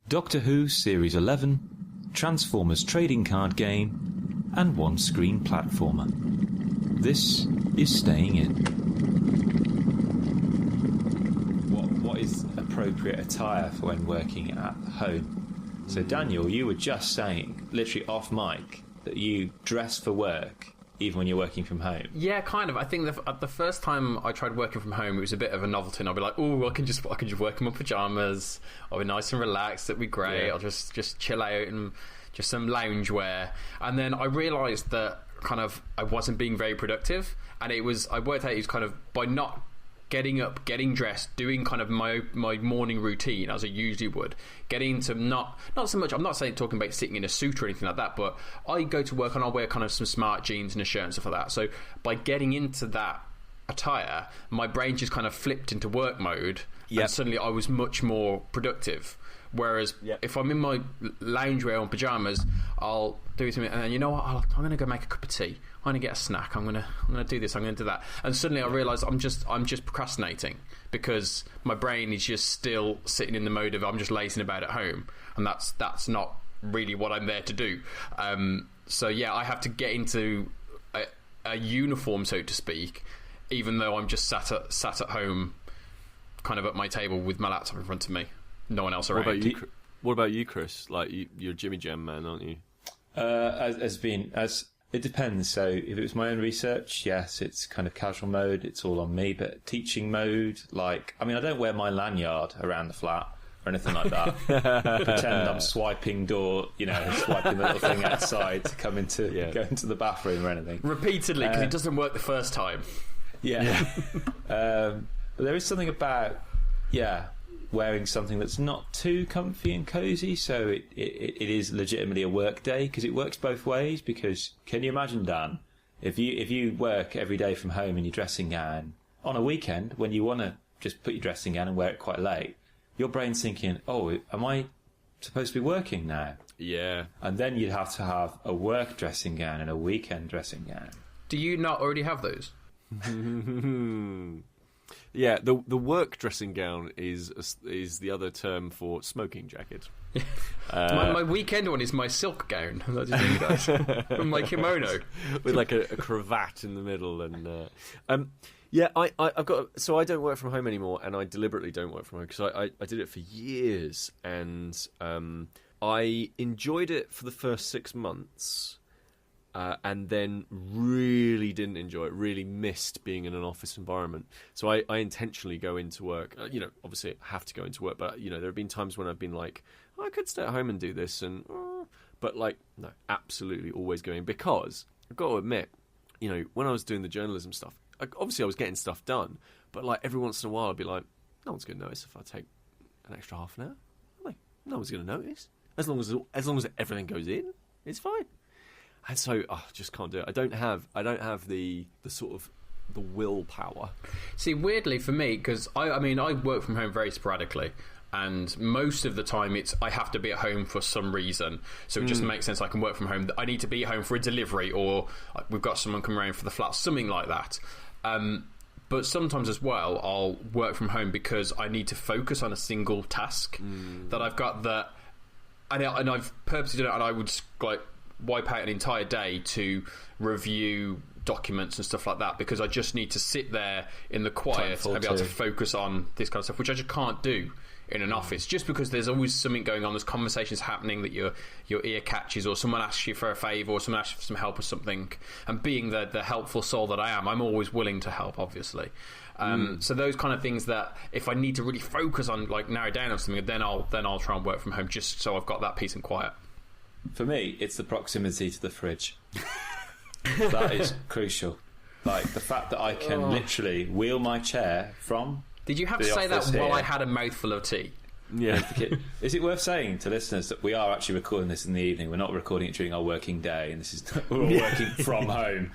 Doctor Who Series 11, Transformers trading card game, and one-screen platformer. This is Staying In. What is appropriate attire for when working at home? So Daniel, you were just saying, literally off mic, that you dress for work even when you're working from home. Yeah, kind of. I think the first time I tried working from home, it was a bit of a novelty, and I'll be like, "Oh, I can just work in my pajamas. I'll be nice and relaxed. That'd be great. Yeah. I'll just chill out and just some lounge wear." And then I realised that kind of I wasn't being very productive, and I worked out it was kind of by not getting up, getting dressed, doing kind of my morning routine as I usually would, getting into not so much, I'm not talking about sitting in a suit or anything like that, but I go to work and I'll wear kind of some smart jeans and a shirt and stuff like that. So by getting into that attire, my brain just kind of flipped into work mode, and suddenly I was much more productive. Whereas if I'm in my loungewear and pyjamas, I'll do something, and then you know what? I'm going to go make a cup of tea. I'm going to get a snack. I'm going to do this. I'm going to do that. And suddenly I realise I'm just procrastinating because my brain is just still sitting in the mode of I'm just lazing about at home, and that's not really what I'm there to do. So yeah, I have to get into a uniform, so to speak, even though I'm just sat at home, kind of at my table with my laptop in front of me. No one else around. What about you, Kris? Like, you're a Jimmy Jam man, aren't you? It depends. So if it was my own research, yes, it's kind of casual mode. It's all on me. But teaching mode, I don't wear my lanyard around the flat or anything like that. Pretend I'm swiping swiping the little thing outside to go into the bathroom or anything. Repeatedly, because it doesn't work the first time. Yeah. But there is something about, wearing something that's not too comfy and cozy, so it is legitimately a work day, because it works both ways. Because can you imagine, Dan, if you work every day from home in your dressing gown, on a weekend when you want to just put your dressing gown and wear it quite late, your brain's thinking, oh, am I supposed to be working now? Yeah. And then you'd have to have a work dressing gown and a weekend dressing gown. Do you not already have those? Yeah, the work dressing gown is the other term for smoking jacket. My weekend one is my silk gown. From my kimono with like a cravat in the middle, and I've got. So I don't work from home anymore, and I deliberately don't work from home because I did it for years, and I enjoyed it for the first 6 months. And then really didn't enjoy it, really missed being in an office environment. So I intentionally go into work. Obviously I have to go into work, but, there have been times when I've been like, I could stay at home and do this. But, no, absolutely always going. Because I've got to admit, when I was doing the journalism stuff, obviously I was getting stuff done. But, every once in a while I'd be like, no one's going to notice if I take an extra half an hour. No one's going to notice. As long as everything goes in, it's fine. And so I just can't do it. I don't have the sort of the willpower. See, weirdly for me, because I work from home very sporadically, and most of the time I have to be at home for some reason. So it just makes sense I can work from home. I need to be at home for a delivery, or we've got someone coming around for the flat, something like that. But sometimes as well, I'll work from home because I need to focus on a single task that I've got and I've purposely done it, and I would wipe out an entire day to review documents and stuff like that, because I just need to sit there in the quiet and be able to focus on this kind of stuff, which I just can't do in an office, just because there's always something going on. There's conversations happening that your ear catches, or someone asks you for a favour, or someone asks you for some help or something, and being the helpful soul that I am, I'm always willing to help, obviously. So those kind of things that if I need to really focus on, narrow down on something, then I'll try and work from home, just so I've got that peace and quiet. For me, it's the proximity to the fridge. That is crucial. The fact that I can literally wheel my chair from. Did you have to say that while I had a mouthful of tea? Yeah. Is it worth saying to listeners that we are actually recording this in the evening? We're not recording it during our working day, and we're all working from home.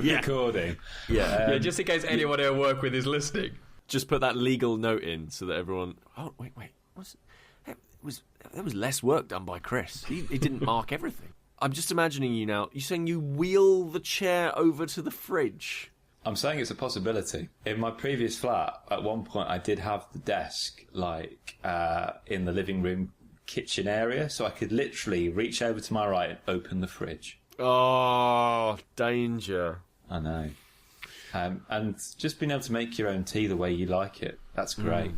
Recording. Yeah. Just in case anyone I work with is listening. Just put that legal note in so that everyone. Oh wait. There was less work done by Kris. He didn't mark everything. I'm just imagining you now. You're saying you wheel the chair over to the fridge. I'm saying it's a possibility. In my previous flat, at one point, I did have the desk in the living room kitchen area, so I could literally reach over to my right and open the fridge. Oh, danger. I know. And just being able to make your own tea the way you like it, that's great.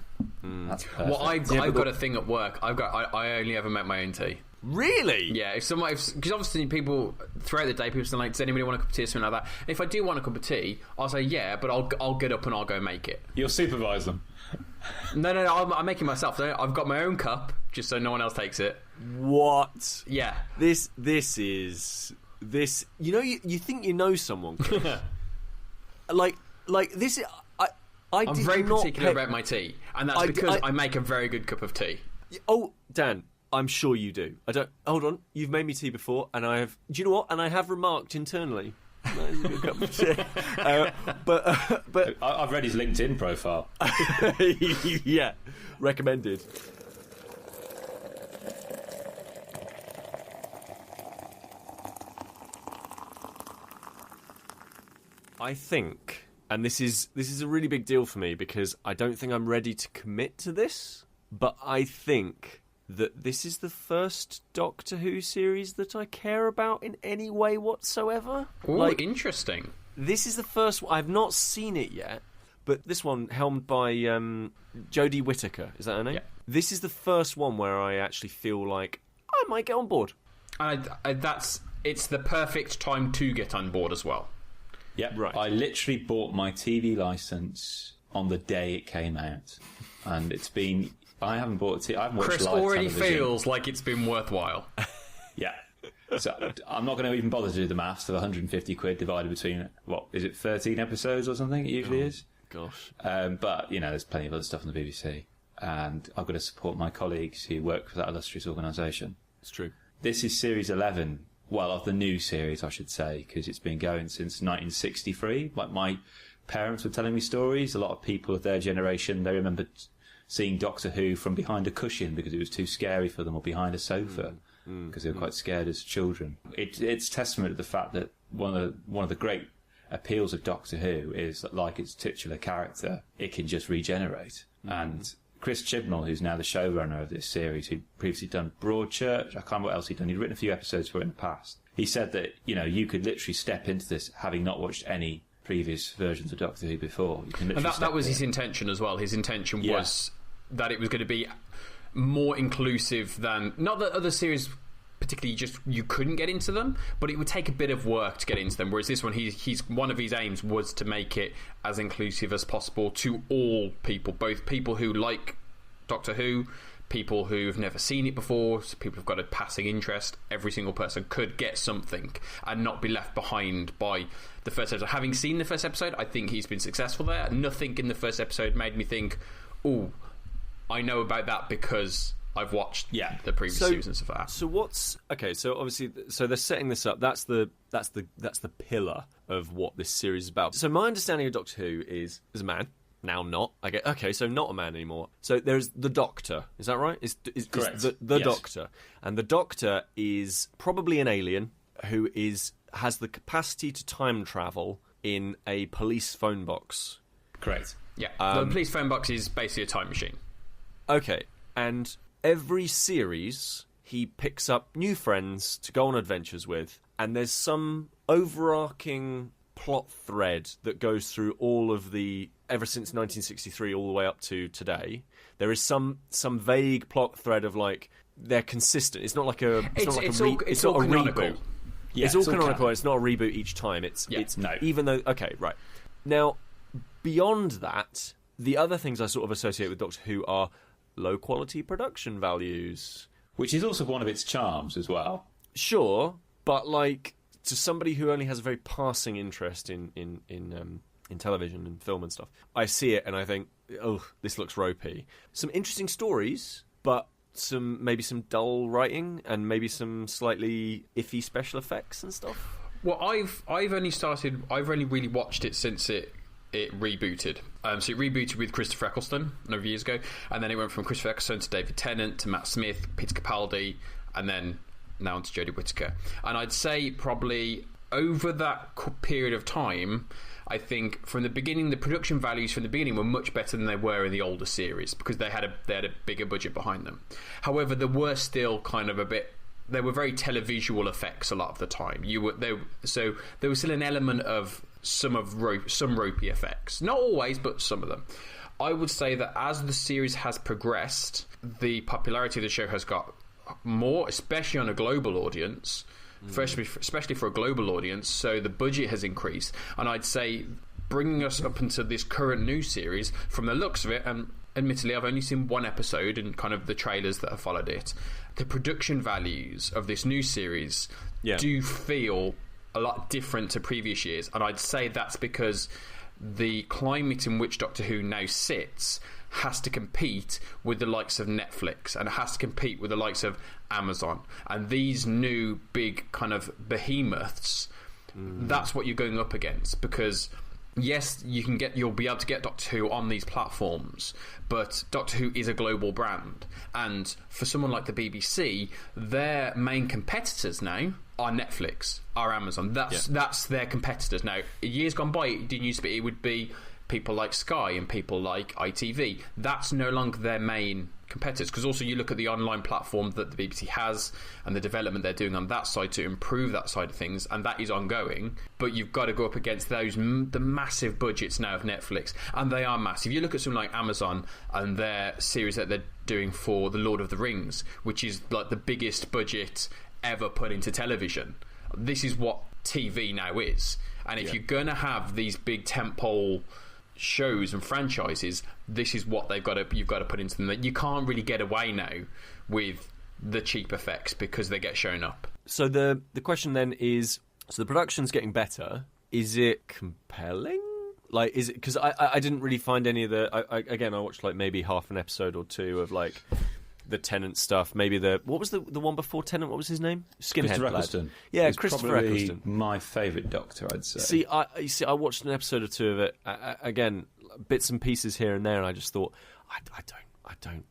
That's perfect. Well, I've got a thing at work. I only ever make my own tea. Really? Yeah, because obviously people throughout the day, people say like, "Does anybody want a cup of tea?" or something like that. And if I do want a cup of tea, I'll say yeah, but I'll get up and I'll go make it. You'll supervise them. No, I'm making it myself. I've got my own cup, just so no one else takes it. What? Yeah. This is. You know, you think you know someone, Chris. like this. I'm very particular about my tea, and that's because I make a very good cup of tea. Oh, Dan, I'm sure you do. I don't. Hold on, you've made me tea before, and I have. Do you know what? And I have remarked internally. That is a good cup of tea. But I've read his LinkedIn profile. Yeah, recommended. I think, and this is a really big deal for me because I don't think I'm ready to commit to this, but I think that this is the first Doctor Who series that I care about in any way whatsoever. Oh, interesting. This is the first one. I've not seen it yet, but this one, helmed by Jodie Whittaker, is that her name? Yeah. This is the first one where I actually feel like I might get on board. It's the perfect time to get on board as well. Yep. Right. I literally bought my TV license on the day it came out, and it's been. I haven't bought I haven't watched Chris live already television. Feels like it's been worthwhile. Yeah. So I'm not going to even bother to do the maths of 150 quid divided between, what, is it 13 episodes or something? It usually is. Gosh. But, you know, there's plenty of other stuff on the BBC. And I've got to support my colleagues who work for that illustrious organisation. It's true. This is series 11, well, of the new series, I should say, because it's been going since 1963. Like, my parents were telling me stories. A lot of people of their generation, they remember seeing Doctor Who from behind a cushion because it was too scary for them, or behind a sofa because they were quite scared as children. It's testament to the fact that one of the great appeals of Doctor Who is that, like its titular character, it can just regenerate. And Kris Chibnall, who's now the showrunner of this series, who'd previously done Broadchurch, I can't remember what else he'd done. He'd written a few episodes for it in the past. He said that, you know, you could literally step into this having not watched any previous versions of Doctor Who before. You can and that was his intention as well. His intention was that it was going to be more inclusive than, not that other series particularly just you couldn't get into them, but it would take a bit of work to get into them, whereas this one, he's one of his aims was to make it as inclusive as possible to all people, both people who like Doctor Who, people who've never seen it before, so people who've got a passing interest. Every single person could get something and not be left behind by the first episode. Having seen the first episode, I think he's been successful there. Nothing in the first episode made me think, oh, I know about that because I've watched the previous series and stuff like that. So what's okay? So obviously, so they're setting this up. That's the pillar of what this series is about. So my understanding of Doctor Who is a man. Now not. I get okay. So not a man anymore. So there's the Doctor. Is that right? Is correct? The Yes. Doctor, and the Doctor is probably an alien who has the capacity to time travel in a police phone box. Correct. Yeah, the police phone box is basically a time machine. Okay, and every series he picks up new friends to go on adventures with, and there's some overarching plot thread that goes through all of ever since 1963 all the way up to today. There is some vague plot thread of like they're consistent. It's not like it's not a canonical. reboot. Yeah, it's all canonical. canon. It's not a reboot each time. It's no. Even though right now beyond that, the other things I sort of associate with Doctor Who are low quality production values, which is also one of its charms as well. Sure, but like to somebody who only has a very passing interest in television and film and stuff, I see it and I think, oh, this looks ropey. Some interesting stories, but maybe some dull writing and maybe some slightly iffy special effects and stuff. Well, I've only really watched it since it rebooted. So it rebooted with Christopher Eccleston a number of years ago, and then it went from Christopher Eccleston to David Tennant to Matt Smith, Peter Capaldi, and then now onto Jodie Whittaker. And I'd say probably over that period of time, I think from the beginning, the production values from the beginning were much better than they were in the older series because they had a bigger budget behind them. However, there were still kind of they were very televisual effects a lot of the time. So there was still an element of some ropey effects. Not always, but some of them. I would say that as the series has progressed, the popularity of the show has got more, especially on a global audience. Especially for a global audience, so the budget has increased, and I'd say bringing us up into this current new series, from the looks of it, and admittedly I've only seen one episode and kind of the trailers that have followed it, the production values of this new series do feel a lot different to previous years, and I'd say that's because the climate in which Doctor Who now sits has to compete with the likes of Netflix and has to compete with the likes of Amazon and these new big kind of behemoths. That's what you're going up against, because yes, you'll be able to get Doctor Who on these platforms, but Doctor Who is a global brand, and for someone like the BBC, their main competitors now are Netflix, are Amazon. That's their competitors now. Years gone by, it would be people like Sky and people like ITV. That's no longer their main competitors, because also you look at the online platform that the BBC has and the development they're doing on that side to improve that side of things, and that is ongoing, but you've got to go up against the massive budgets now of Netflix, and they are massive. You look at something like Amazon and their series that they're doing for The Lord of the Rings, which is like the biggest budget ever put into television. This is what TV now is, and if you're going to have these big tentpole shows and franchises, this is what you've got to put into them. That you can't really get away now with the cheap effects because they get shown up. So the question then is, so the production's getting better. Is it compelling? Like, is it, because I didn't really find any of the. I watched like maybe half an episode or two of like the Tennant stuff. Maybe what was the one before Tennant? What was his name? Skinhead Christopher lad. Eccleston. Yeah, He's Christopher probably Eccleston. My favourite Doctor, I'd say. See, I watched an episode or two of it. Again, bits and pieces here and there, and I just thought, I don't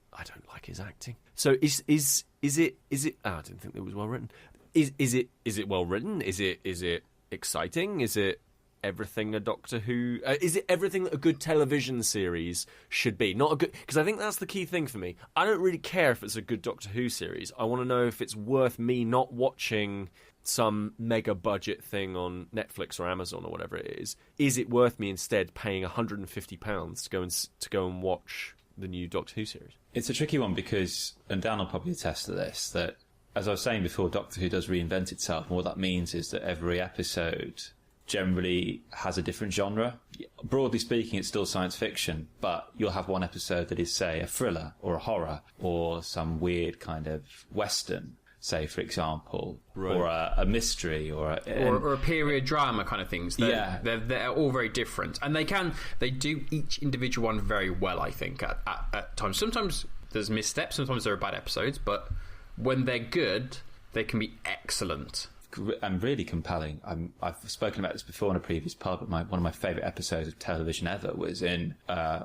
like his acting. So is it? I didn't think it was well written. Is it well written? Is it exciting? Is it everything a Doctor Who? Is it everything that a good television series should be? Not a good, because I think that's the key thing for me. I don't really care if it's a good Doctor Who series. I want to know if it's worth me not watching some mega budget thing on Netflix or Amazon or whatever it is. Is it worth me instead paying £150 to go and watch the new Doctor Who series? It's a tricky one because, and Dan will probably attest to this, that as I was saying before, Doctor Who does reinvent itself, and what that means is that every episode generally has a different genre. Broadly speaking, it's still science fiction, but you'll have one episode that is, say, a thriller or a horror or some weird kind of western, say, for example, right, or a mystery or a period drama kind of things. They're all very different, and they do each individual one very well, I think, at times. Sometimes there's missteps, sometimes there are bad episodes, but when they're good, they can be excellent and really compelling. I've spoken about this before in a previous pod, but one of my favourite episodes of television ever was in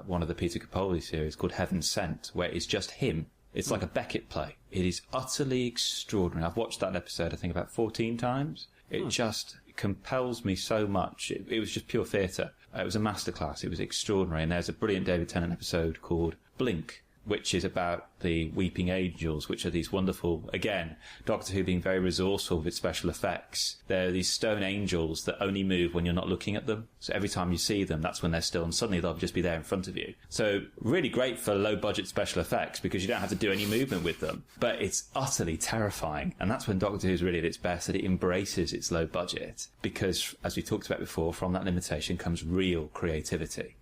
one of the Peter Capaldi series called Heaven Sent, where it's just him. It's like a Beckett play. It is utterly extraordinary. I've watched that episode, I think, about 14 times. It just compels me so much. It was just pure theatre. It was a masterclass. It was extraordinary. And there's a brilliant David Tennant episode called Blink, which is about the Weeping Angels, which are these wonderful, again, Doctor Who being very resourceful with special effects. They're these stone angels that only move when you're not looking at them. So every time you see them, that's when they're still, and suddenly they'll just be there in front of you. So really great for low-budget special effects because you don't have to do any movement with them. But it's utterly terrifying. And that's when Doctor Who's really at its best, that it embraces its low budget. Because, as we talked about before, from that limitation comes real creativity.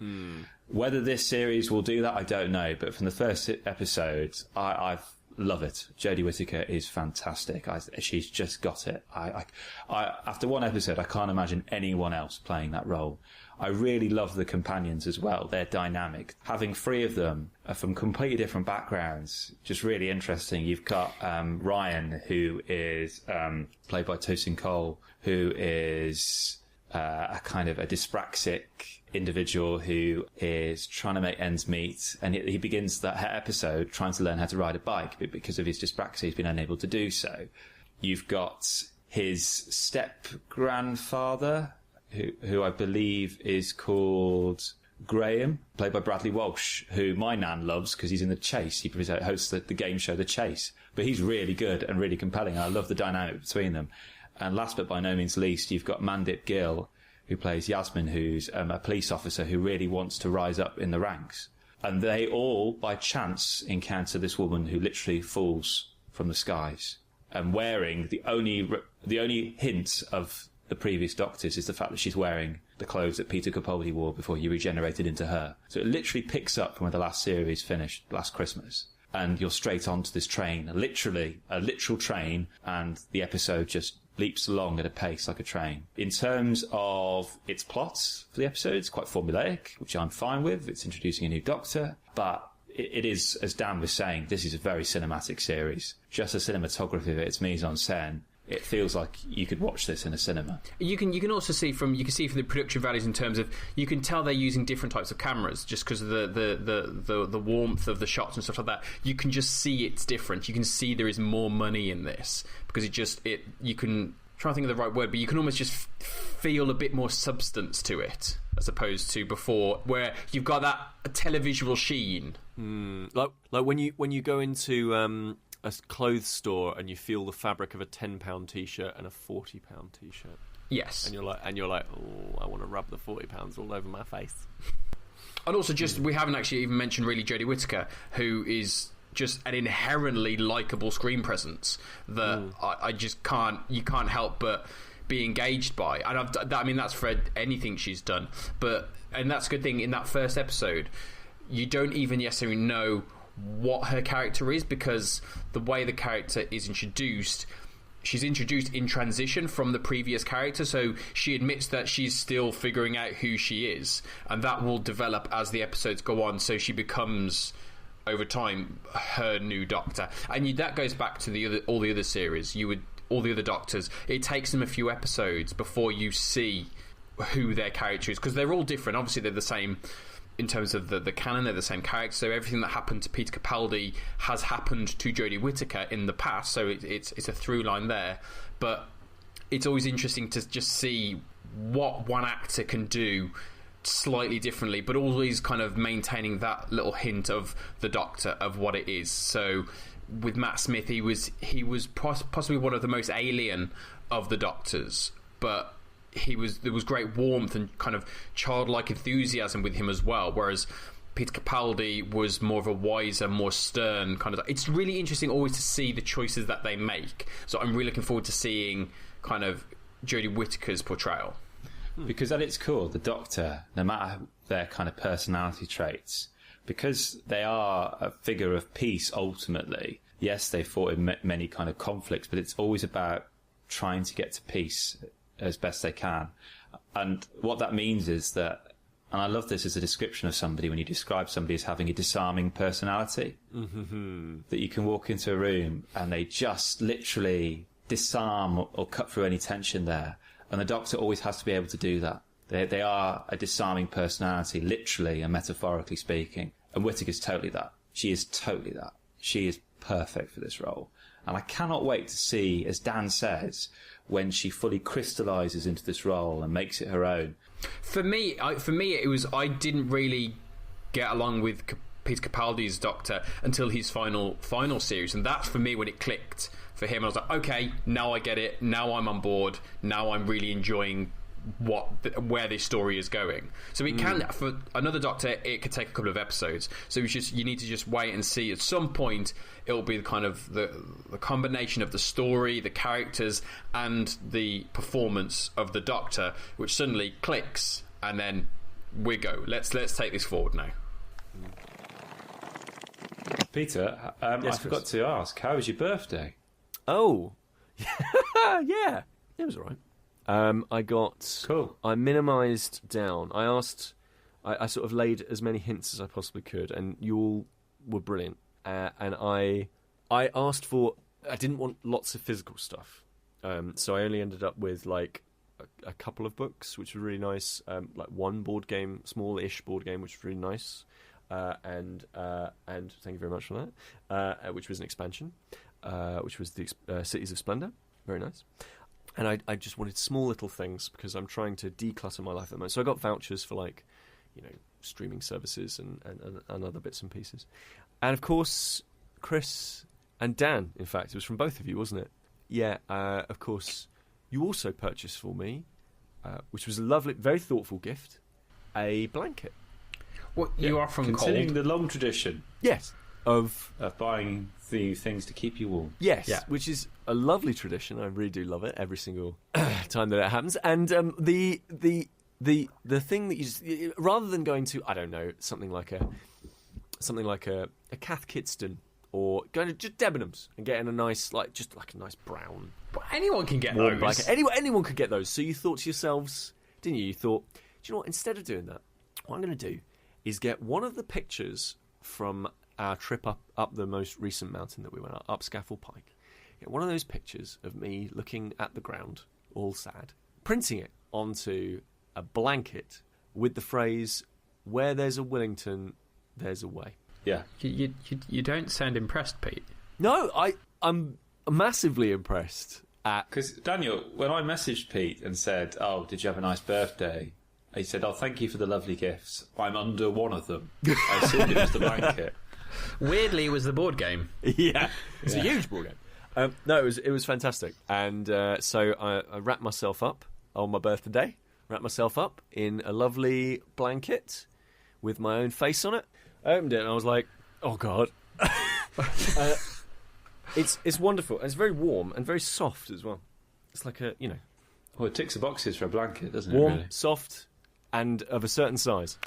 Whether this series will do that, I don't know. But from the first episode, I love it. Jodie Whittaker is fantastic. She's just got it. After one episode, I can't imagine anyone else playing that role. I really love the companions as well. They're dynamic. Having three of them from completely different backgrounds, just really interesting. You've got Ryan, who is played by Tosin Cole, who is a kind of a dyspraxic individual who is trying to make ends meet, and he begins that episode trying to learn how to ride a bike, but because of his dyspraxia he's been unable to do so. You've got his step-grandfather, who I believe is called Graham, played by Bradley Walsh, who my nan loves because he's in The Chase. He hosts the game show The Chase. But he's really good and really compelling. I love the dynamic between them. And last but by no means least, you've got Mandip Gill, who plays Yasmin, who's a police officer who really wants to rise up in the ranks. And they all, by chance, encounter this woman who literally falls from the skies. And wearing the only hint of the previous Doctors is the fact that she's wearing the clothes that Peter Capaldi wore before he regenerated into her. So it literally picks up from where the last series finished last Christmas. And you're straight onto this train, literally a literal train, and the episode just leaps along at a pace like a train. In terms of its plots for the episode, it's quite formulaic, which I'm fine with. It's introducing a new Doctor, but it is, as Dan was saying, this is a very cinematic series. Just the cinematography of it, its mise-en-scène, it feels like you could watch this in a cinema. You can also see from the production values in terms of, you can tell they're using different types of cameras just because of the warmth of the shots and stuff like that. You can just see it's different. You can see there is more money in this because you can try to think of the right word, but you can almost just feel a bit more substance to it as opposed to before, where you've got that televisual sheen. Like when you go into a clothes store and you feel the fabric of a £10 t-shirt and a £40 t-shirt. Yes. And you're like, oh, I want to rub the £40 all over my face. And also, we haven't actually even mentioned really Jodie Whittaker, who is just an inherently likable screen presence that you can't help but be engaged by. And that's for anything she's done. And that's a good thing. In that first episode, you don't even necessarily know what her character is, because the way the character is introduced, she's introduced in transition from the previous character, so she admits that she's still figuring out who she is, and that will develop as the episodes go on, so she becomes over time her new Doctor. And that goes back to all the other series. All the other Doctors, it takes them a few episodes before you see who their character is, because they're all different. Obviously they're the same in terms of the canon, they're the same character, so everything that happened to Peter Capaldi has happened to Jodie Whittaker in the past, so it's a through line there. But it's always interesting to just see what one actor can do slightly differently, but always kind of maintaining that little hint of the Doctor, of what it is. So with Matt Smith, he was possibly one of the most alien of the Doctors, but there was great warmth and kind of childlike enthusiasm with him as well, whereas Peter Capaldi was more of a wiser, more stern kind of. It's really interesting always to see the choices that they make, so I'm really looking forward to seeing kind of Jodie Whittaker's portrayal, because at its core, the Doctor, no matter their kind of personality traits, because they are a figure of peace ultimately, yes, they fought in many kind of conflicts, but it's always about trying to get to peace as best they can. And what that means is that, and I love this as a description of somebody, when you describe somebody as having a disarming personality, that you can walk into a room and they just literally disarm or cut through any tension there. And the Doctor always has to be able to do that. They are a disarming personality, literally and metaphorically speaking. And Whittaker's totally that. She is totally that. She is perfect for this role. And I cannot wait to see, as Dan says, when she fully crystallises into this role and makes it her own. For me, it was, I didn't really get along with Peter Capaldi's Doctor until his final series, and that's for me when it clicked for him. I was like, okay, now I get it. Now I'm on board. Now I'm really enjoying where this story is going. So it can, for another Doctor, it could take a couple of episodes. So you need to just wait and see. At some point, it'll be kind of the combination of the story, the characters, and the performance of the Doctor, which suddenly clicks, and then we go. Let's take this forward now. Peter, yes, I forgot to ask, how was your birthday? Oh, yeah, it was all right. I minimised down. I sort of laid as many hints as I possibly could, and you all were brilliant. And I asked for, I didn't want lots of physical stuff. So I only ended up with like a couple of books, which was really nice. Like one board game, small-ish board game, which was really nice. And thank you very much for that. Which was an expansion, which was the Cities of Splendor. Very nice. And I just wanted small little things because I'm trying to declutter my life at the moment. So I got vouchers for streaming services and other bits and pieces. And of course, Kris and Dan, in fact, it was from both of you, wasn't it? Yeah, of course, you also purchased for me, which was a lovely, very thoughtful gift, a blanket. Well, you are from continuing cold. the long tradition. Yes. Of buying the things to keep you warm. Yes, yeah. Which is a lovely tradition. I really do love it every single time that it happens. And the thing that you just, rather than going to, I don't know, something like a Cath Kidston, or going to just Debenhams and getting a nice, a nice brown. But anyone can get warm those. Blanket. Anyone could get those. So you thought to yourselves, didn't you? You thought, do you know what? Instead of doing that, what I'm going to do is get one of the pictures from our trip up the most recent mountain that we went up Scaffold Pike. Get one of those pictures of me looking at the ground, all sad, printing it onto a blanket with the phrase, "Where there's a Willington, there's a way." Yeah. You don't sound impressed, Pete. No, I'm massively impressed at... Because, Daniel, when I messaged Pete and said, "Oh, did you have a nice birthday?" he said, "Oh, thank you for the lovely gifts. I'm under one of them." I assumed it was the blanket. Weirdly, it was the board game. Yeah, it's a huge board game. No, it was fantastic. And so I wrapped myself up on my birthday, wrapped myself up in a lovely blanket with my own face on it. I opened it and I was like, oh, God. It's wonderful. And it's very warm and very soft as well. It's like a, Well, it ticks the boxes for a blanket, doesn't warm, it, really? soft, and of a certain size.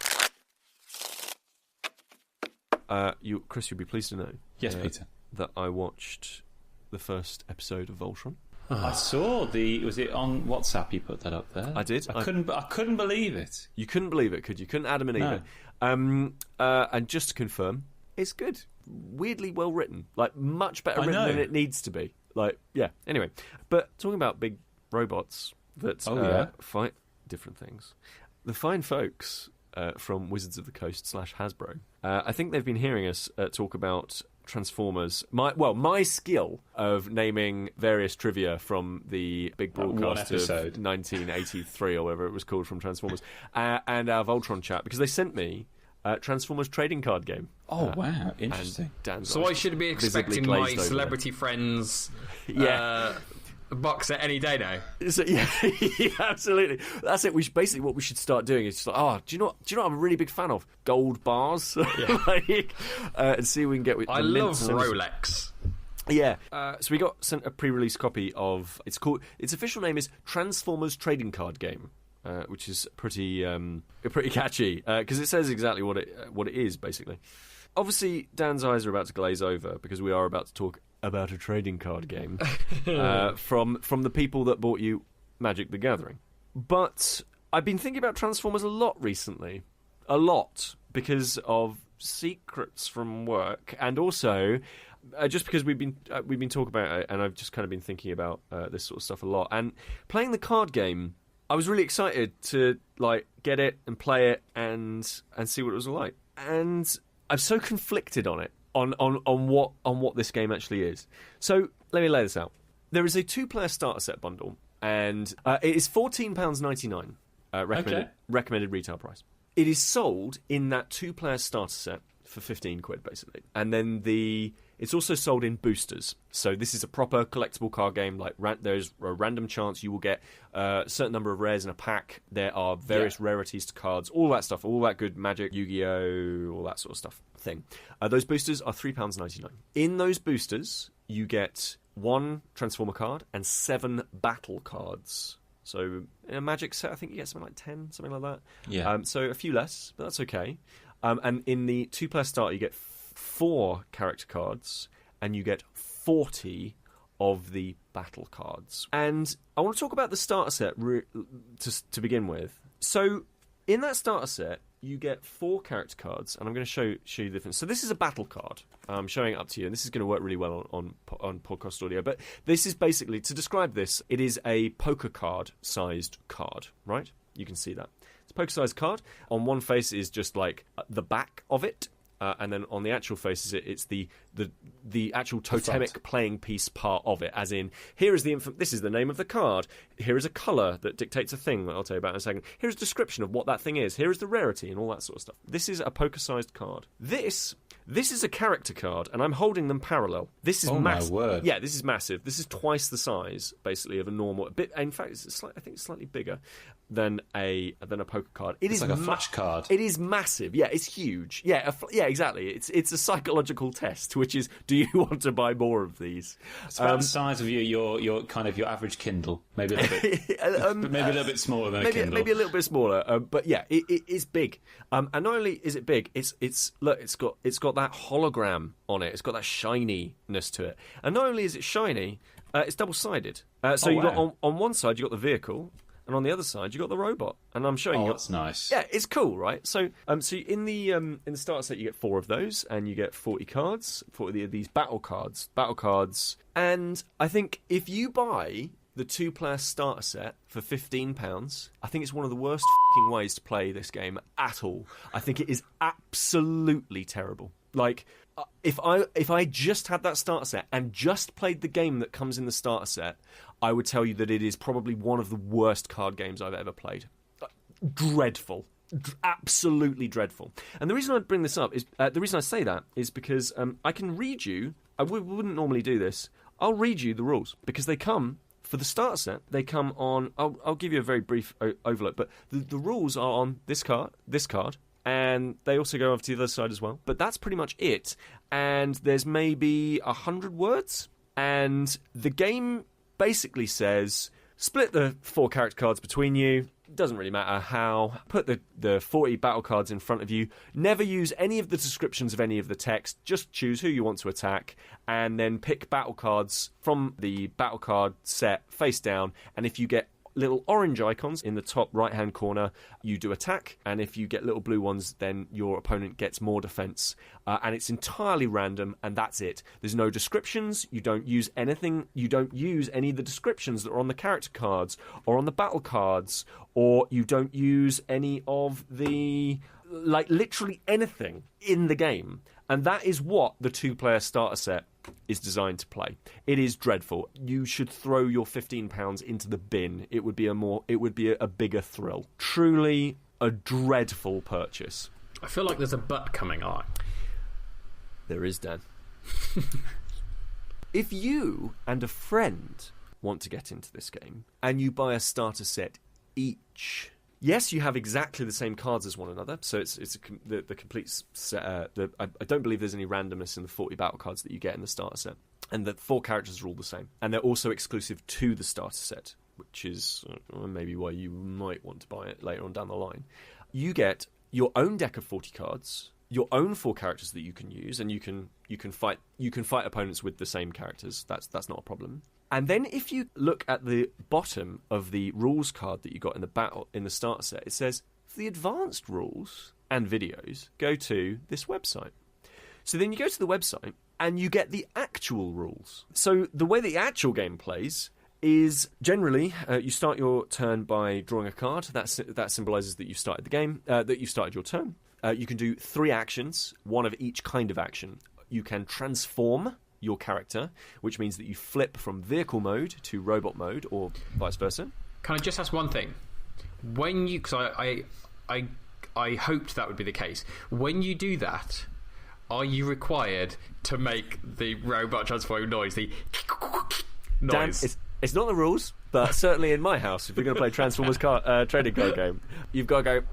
Kris, you'll be pleased to know. Yes, Peter. That I watched the first episode of Voltron. I saw was it on WhatsApp you put that up there? I did. I couldn't believe it. You couldn't believe it, could you? Couldn't Adam and Eve it. And just to confirm, it's good. Weirdly well written. Like, much better written than it needs to be. Like, yeah. Anyway, but talking about big robots that fight different things. The fine folks from Wizards of the Coast / Hasbro, I think they've been hearing us talk about Transformers. My skill of naming various trivia from the big broadcast of 1983 or whatever it was called from Transformers, and our Voltron chat, because they sent me Transformers trading card game. Oh, wow, interesting. So I should be expecting my celebrity friends box set any day now. So, yeah, absolutely. That's it. What we should start doing is just like, do you know what I'm a really big fan of? Gold bars. Yeah. And see if we can get with I love Rolex. Yeah. So we got sent a pre-release copy of, its official name is Transformers Trading Card Game. Which is pretty catchy, because it says exactly what it is, basically. Obviously, Dan's eyes are about to glaze over because we are about to talk about a trading card game from the people that bought you Magic the Gathering. But I've been thinking about Transformers a lot recently, because of secrets from work, and also just because we've been talking about it, and I've just kind of been thinking about this sort of stuff a lot, and playing the card game. I was really excited to get it and play it and see what it was like. And I'm so conflicted on it, on what this game actually is. So let me lay this out. There is a 2-player starter set bundle, and it is £14.99 recommended retail price. It is sold in that 2-player starter set for £15, basically, and then it's also sold in boosters. So this is a proper collectible card game. There's a random chance you will get a certain number of rares in a pack. There are various rarities to cards, all that stuff, all that good Magic, Yu-Gi-Oh, all that sort of stuff thing. Those boosters are £3.99. In those boosters, you get 1 Transformer card and 7 battle cards. So in a Magic set, I think you get something like 10, something like that. Yeah. So a few less, but that's okay. And in the 2-player starter, you get 4 character cards, and you get 40 of the battle cards. And I want to talk about the starter set to begin with. So in that starter set, you get 4 character cards, and I'm going to show you the difference. So this is a battle card. I'm showing it up to you, and this is going to work really well on podcast audio. But this is basically, to describe this, it is a poker card-sized card, right? You can see that. It's a poker-sized card. On one face is just the back of it. And then on the actual face, it's the the actual totemic playing piece part of it, as in, here is this is the name of the card, here is a colour that dictates a thing that I'll tell you about in a second, here's a description of what that thing is, here is the rarity and all that sort of stuff. This is a poker-sized card. This is a character card, and I'm holding them parallel. This is massive. My word. Yeah, this is massive. This is twice the size, basically, of a normal. In fact, I think it's slightly bigger than a poker card. It's like a flash card. It is massive. Yeah, it's huge. Yeah, exactly. It's a psychological test, which is, do you want to buy more of these? It's about the size of your kind of your average Kindle, maybe a little bit, maybe a little bit smaller than a Kindle. Maybe a little bit smaller, but yeah, it is big. And not only is it big, it's got that hologram on it. It's got that shininess to it. And not only is it shiny, it's double-sided. So you got on one side you got the vehicle, and on the other side you got the robot. And I'm showing you. That's nice. Yeah, it's cool, right? So in the starter set you get 4 of those, and you get 40 cards, 40 of these battle cards. And I think if you buy the 2-player starter set for £15, I think it's one of the worst fucking ways to play this game at all. I think it is absolutely terrible. Like, if I just had that starter set and just played the game that comes in the starter set, I would tell you that it is probably one of the worst card games I've ever played. Dreadful. Absolutely dreadful. And the reason I bring this up is, the reason I say that is because I can read you, wouldn't normally do this, I'll read you the rules, because they come, for the starter set, they come on, I'll give you a very brief overlook, but the rules are on this card, and they also go over to the other side as well. But that's pretty much it. And there's maybe 100 words. And the game basically says, split the 4 character cards between you. Doesn't really matter how. Put the 40 battle cards in front of you. Never use any of the descriptions of any of the text. Just choose who you want to attack. And then pick battle cards from the battle card set face down. And if you get little orange icons in the top right-hand corner, you do attack, and if you get little blue ones, then your opponent gets more defense. And it's entirely random, and that's it. There's no descriptions. You don't use anything. You don't use any of the descriptions that are on the character cards or on the battle cards, or you don't use any of the, like, literally anything in the game. And that is what the 2-player starter set is designed to play. It is dreadful. You should throw your £15 into the bin. It would be a bigger thrill. Truly a dreadful purchase. I feel like there's a but coming on. There is, Dan. If you and a friend want to get into this game and you buy a starter set each, yes, you have exactly the same cards as one another, so it's the complete set. I don't believe there's any randomness in the 40 battle cards that you get in the starter set, and the 4 characters are all the same, and they're also exclusive to the starter set, which is maybe why you might want to buy it later on down the line. You get your own deck of 40 cards, your own 4 characters that you can use, and you can fight opponents with the same characters. That's not a problem. And then if you look at the bottom of the rules card that you got in the starter set, it says, for the advanced rules and videos, go to this website. So then you go to the website and you get the actual rules. So the way the actual game plays is generally you start your turn by drawing a card. That symbolises that you started the game, that you started your turn. You can do 3 actions, 1 of each kind of action. You can transform your character, which means that you flip from vehicle mode to robot mode, or vice versa. Can I just ask one thing? When you, because I hoped that would be the case. When you do that, are you required to make the robot transforming noise, the noise? Dan, it's not the rules, but certainly in my house, if you're going to play Transformers trading card game, you've got to go.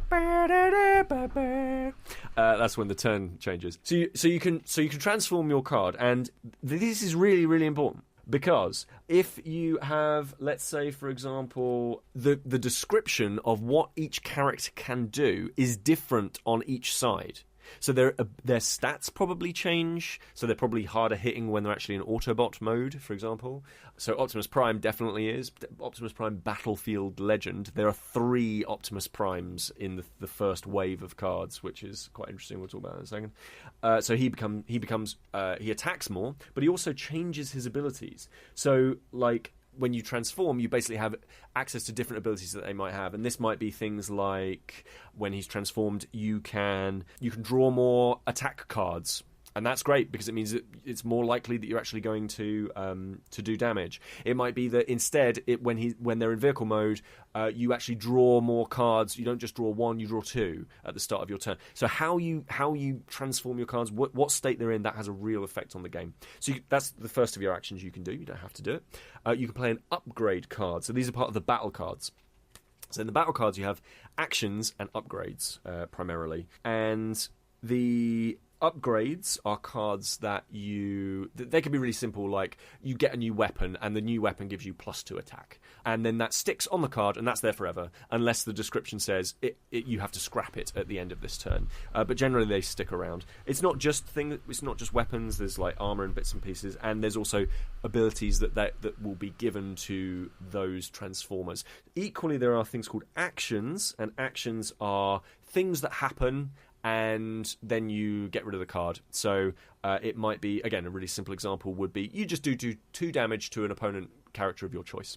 That's when the turn changes. So you can transform your card, and this is really, really important. Because if you have, let's say, for example, the description of what each character can do is different on each side. So their stats probably change. So they're probably harder hitting when they're actually in Autobot mode, for example. So Optimus Prime definitely is. Optimus Prime Battlefield Legend. There are 3 Optimus Primes in the first wave of cards, which is quite interesting. We'll talk about that in a second. So he attacks more, but he also changes his abilities. So like, when you transform, you basically have access to different abilities that they might have, and this might be things like when he's transformed, you can draw more attack cards. And that's great because it means that it's more likely that you're actually going to do damage. It might be that instead, when they're in vehicle mode, you actually draw more cards. You don't just draw one; you draw two at the start of your turn. So how you transform your cards, what state they're in, that has a real effect on the game. So that's the first of your actions you can do. You don't have to do it. You can play an upgrade card. So these are part of the battle cards. So in the battle cards, you have actions and upgrades primarily, and the upgrades are cards that they can be really simple, like you get a new weapon and the new weapon gives you +2 attack, and then that sticks on the card and that's there forever unless the description says you have to scrap it at the end of this turn, but generally they stick around. It's not just weapons. There's like armor and bits and pieces, and there's also abilities that will be given to those transformers. Equally, there are things called actions, and actions are things that happen and then you get rid of the card. So it might be, again, a really simple example would be you just do 2 damage to an opponent character of your choice.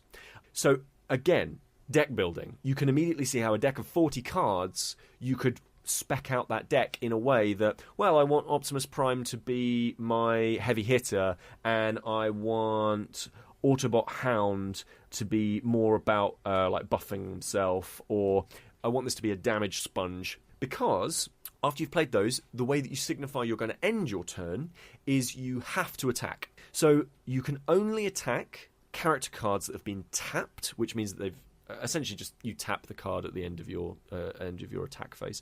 So again, deck building. You can immediately see how a deck of 40 cards, you could spec out that deck in a way that, well, I want Optimus Prime to be my heavy hitter, and I want Autobot Hound to be more about like buffing himself, or I want this to be a damage sponge. Because after you've played those, the way that you signify you're going to end your turn is you have to attack. So you can only attack character cards that have been tapped, which means that they've essentially just you tap the card at the end of your attack phase.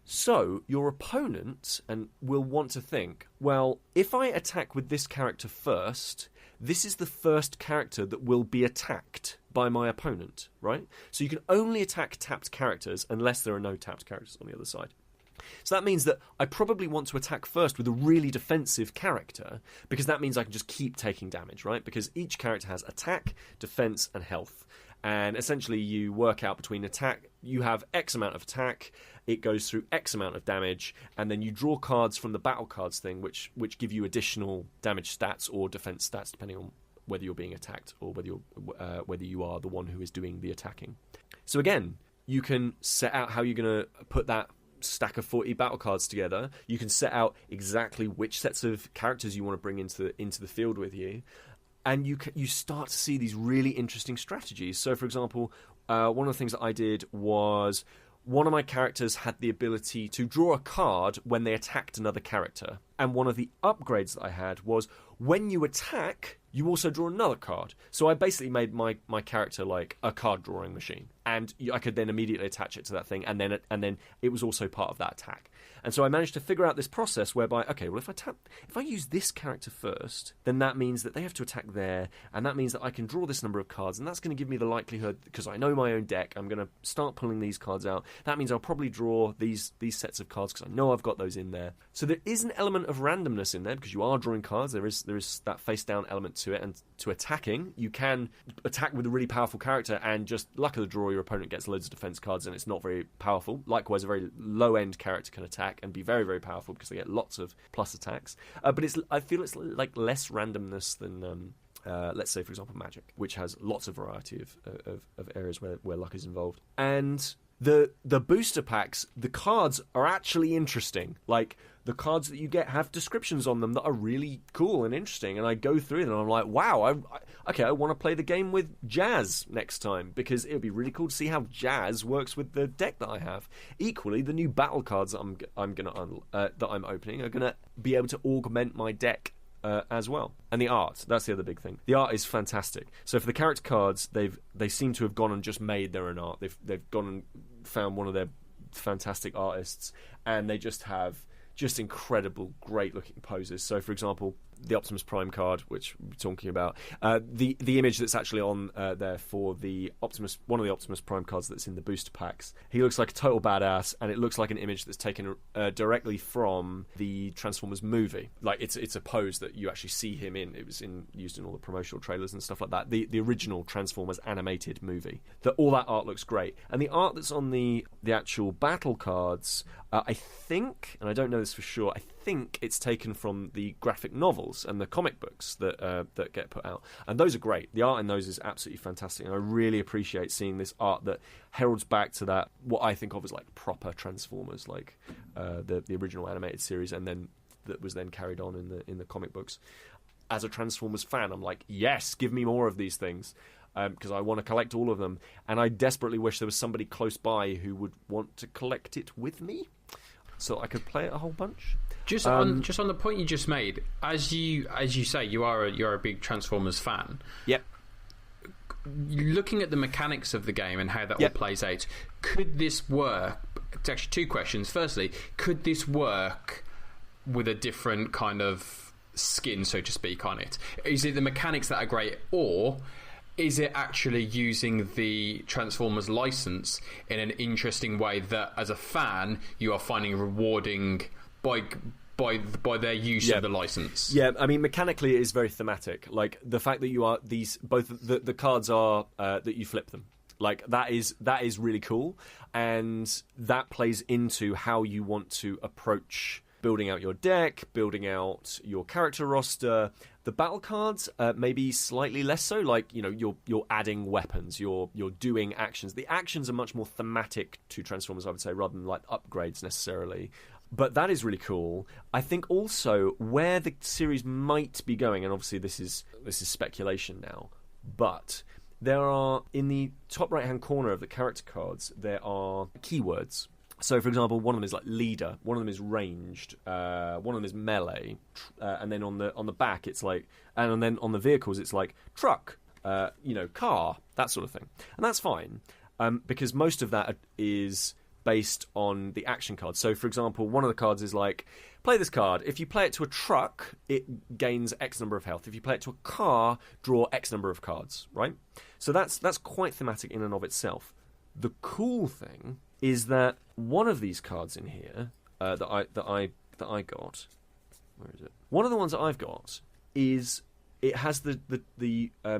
So your opponent will want to think, well, if I attack with this character first, this is the first character that will be attacked by my opponent, right? So you can only attack tapped characters unless there are no tapped characters on the other side. So that means that I probably want to attack first with a really defensive character, because that means I can just keep taking damage, right? Because each character has attack, defense, and health. And essentially you work out between attack, you have X amount of attack, it goes through X amount of damage, and then you draw cards from the battle cards thing, which give you additional damage stats or defense stats, depending on whether you're being attacked or whether you are the one who is doing the attacking. So again, you can set out how you're going to put that stack of 40 battle cards together. You can set out exactly which sets of characters you want to bring into the field with you, and you start to see these really interesting strategies. So, for example, one of the things that I did was one of my characters had the ability to draw a card when they attacked another character. And one of the upgrades that I had was when you attack, you also draw another card. So I basically made my character like a card drawing machine. And I could then immediately attach it to that thing, and then it was also part of that attack. And so I managed to figure out this process whereby, okay, well, if I use this character first, then that means that they have to attack there, and that means that I can draw this number of cards, and that's going to give me the likelihood, because I know my own deck, I'm going to start pulling these cards out. That means I'll probably draw these sets of cards because I know I've got those in there. So there is an element of randomness in there because you are drawing cards. There is that face down element to it, and to attacking, you can attack with a really powerful character, and just luck of the draw, your opponent gets loads of defense cards, and it's not very powerful. Likewise, a very low end character can attack and be very, very powerful because they get lots of plus attacks. But I feel it's like less randomness than let's say, for example, Magic, which has lots of variety of areas where luck is involved. And the booster packs, the cards are actually interesting. Like, the cards that you get have descriptions on them that are really cool and interesting, and I go through them and I'm like, wow, I want to play the game with Jazz next time, because it would be really cool to see how Jazz works with the deck that I have. Equally, the new battle cards that I'm opening are gonna be able to augment my deck as well. And the art, that's the other big thing. The art is fantastic. So for the character cards, they seem to have gone and just made their own art. They've gone and found one of their fantastic artists, and they just have just incredible, great-looking poses. So, for example, the Optimus Prime card, which we're talking about, the image that's actually on there for one of the Optimus Prime cards that's in the booster packs, he looks like a total badass, and it looks like an image that's taken directly from the Transformers movie. Like, it's a pose that you actually see him in. It was used in all the promotional trailers and stuff like that. The original Transformers animated movie. All that art looks great, and the art that's on the actual battle cards, I think, and I don't know this for sure, I think it's taken from the graphic novels and the comic books that get put out, and those are great. The art in those is absolutely fantastic, and I really appreciate seeing this art that heralds back to that, what I think of as like proper Transformers, like the original animated series, and then that was then carried on in the comic books. As a Transformers fan, I'm like, yes, give me more of these things, because I want to collect all of them, and I desperately wish there was somebody close by who would want to collect it with me, so I could play it a whole bunch. Just on the point you just made, as you say, you're a big Transformers fan. Yep. Looking at the mechanics of the game and how that all plays out, could this work? It's actually two questions. Firstly, could this work with a different kind of skin, so to speak, on it? Is it the mechanics that are great, or is it actually using the Transformers license in an interesting way that, as a fan, you are finding rewarding by their use of the license? Yeah, I mean, mechanically it is very thematic. Like, the fact that you are both the cards are that you flip them. Like, that is really cool, and that plays into how you want to approach building out your deck, building out your character roster. The battle cards, maybe slightly less so. Like, you know, you're adding weapons, you're doing actions. The actions are much more thematic to Transformers, I would say, rather than like upgrades necessarily. But that is really cool. I think also where the series might be going, and obviously this is speculation now, but there are, in the top right-hand corner of the character cards, there are keywords. So, for example, one of them is like leader, one of them is ranged, one of them is melee, and then on the back it's like, and then on the vehicles it's like truck, car, that sort of thing, and that's fine, because most of that is based on the action cards. So, for example, one of the cards is like, play this card. If you play it to a truck, it gains X number of health. If you play it to a car, draw X number of cards, right? So that's quite thematic in and of itself. The cool thing is that one of these cards in here that I got, where is it? One of the ones that I've got is, it has the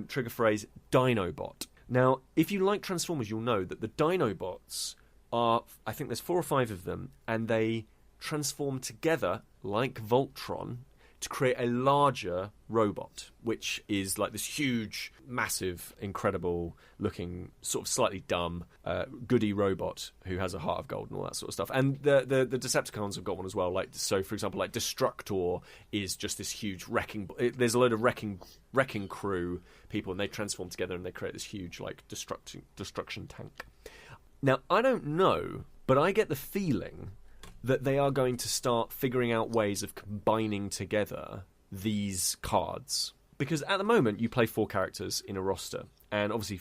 trigger phrase Dinobot. Now, if you like Transformers, you'll know that the Dinobots are, I think there's 4 or 5 of them, and they transform together like Voltron to create a larger robot, which is like this huge, massive, incredible looking, sort of slightly dumb, goody robot who has a heart of gold and all that sort of stuff. And the Decepticons have got one as well. Like, so for example, like Destructor is just this huge wrecking. There's a load of wrecking crew people, and they transform together and they create this huge like destruction tank. Now, I don't know, but I get the feeling that they are going to start figuring out ways of combining together these cards. Because at the moment, you play 4 characters in a roster, and obviously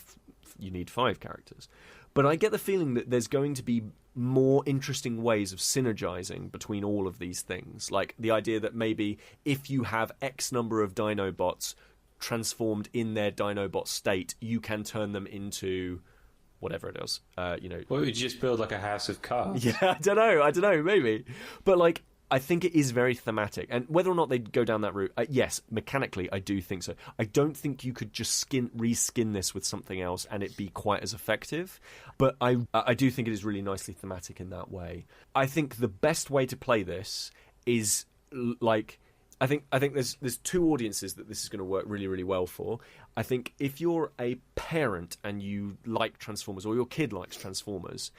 you need 5 characters. But I get the feeling that there's going to be more interesting ways of synergizing between all of these things. Like the idea that maybe if you have X number of Dinobots transformed in their Dinobot state, you can turn them into whatever it is, Well, would you just build like a house of cards? Yeah, I don't know, maybe. But like, I think it is very thematic, and whether or not they go down that route, yes, mechanically, I do think so. I don't think you could just reskin this with something else and it be quite as effective. But I do think it is really nicely thematic in that way. I think the best way to play this is like, I think there's 2 audiences that this is going to work really, really well for. I think if you're a parent and you like Transformers, or your kid likes Transformers,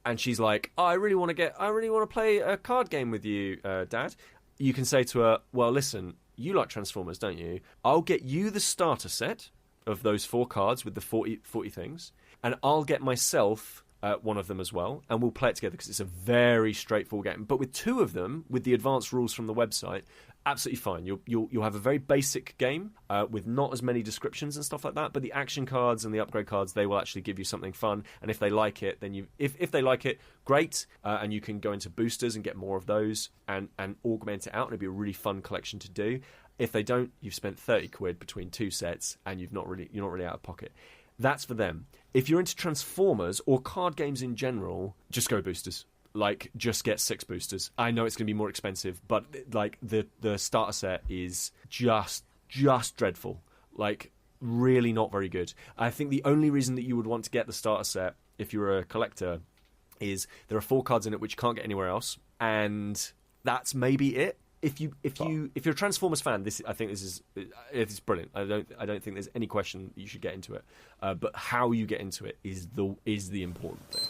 and she's like, I really want to play a card game with you, Dad. You can say to her, well, listen, you like Transformers, don't you? I'll get you the starter set of those 4 cards with the 40 things, and I'll get myself one of them as well, and we'll play it together, because it's a very straightforward game. But with 2 of them, with the advanced rules from the website, absolutely fine. You'll have a very basic game with not as many descriptions and stuff like that. But the action cards and the upgrade cards, they will actually give you something fun. And if they like it, then if they like it, great. And you can go into boosters and get more of those and augment it out, and it'll be a really fun collection to do. If they don't, you've spent £30 between 2 sets, and you're not really out of pocket. That's for them. If you're into Transformers or card games in general, just go boosters. Like, just get 6 boosters. I know it's going to be more expensive, but like the starter set is just dreadful. Like, really not very good. I think the only reason that you would want to get the starter set if you're a collector is there are 4 cards in it which you can't get anywhere else, and that's maybe it. If you're a Transformers fan, I think it's brilliant. I don't think there's any question that you should get into it. But how you get into it is the important thing.